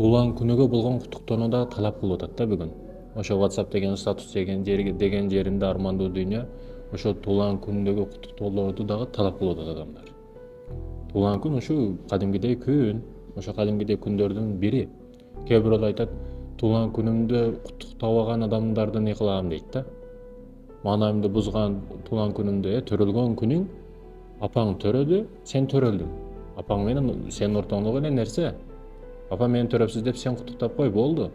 Туулган күнүгө болгон куттуктоону да талап кылып атат да бүгүн. Ошо WhatsApp деген статус деген жеринде армандуу дүйнө ошо туулган күндөгү куттуктоолорду дагы талап кылып атат адамдар. Туулган күн ушу кадимгидей күн, ошо кадимгидей күндөрдүн бири. Кээ бирөөлөр айтат, туулган күнүмдү куттуктабаган адамдарды не кылам дейт да. Маанайымды бузган туулган күнүмдө, төрөлгөн күнүң, апаң төрөдү, сен төрөлдүң. Апаң менен сенин ортоңдогу эле нерсе. Апа мени төрөпсүз деп сен куттуктап кой, болду.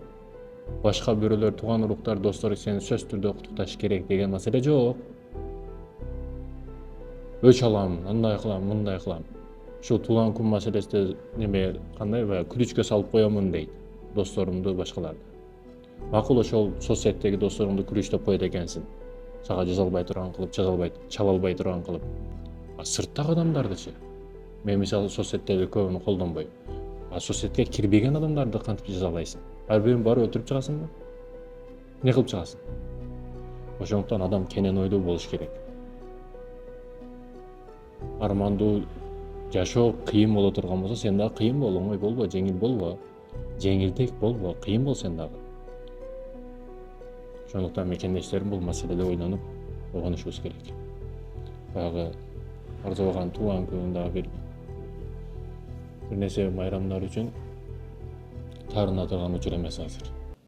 Башка бирөөлөр, тууган уруктар, достор сени сөзсүз түрдө куттукташ керек деген маселе жок. Өч алам, андай кылам, мындай кылам. Ушул туулган күн маселесинде неме кандай баягы күлүчкө салып коёмун дейт досторумду, башкаларды. Макул, ошол соц сеттеги досторуңду күлүчтөп коет экенсиң. Сага жаза албай турган кылып, чала албай турган кылып. А сырттагы адамдардычы? Мен мисалы соц сеттерди көбүн колдонбойм. А соц сетке кирбеген адамдарды кантип жазалайсың? Ар бирин барып өлтүрүп чыгасыңбы? Не кылып чыгасың? Ошондуктан адам кенен ойлуу болуш керек. Армандуу жашоо кыйын боло турган болсо, сен дагы кыйын бол, оңой болбо, жеңил болбо. Жеңилтек болбо, кыйын бол сен дагы. Ошондуктан мекендештерим бул маселеде ойлонуп ойгонушубуз керек. Баягы арзыбаган туулган күнүндагы бир нерсе майрамдар үчүн таарына турган учур эмес азыр.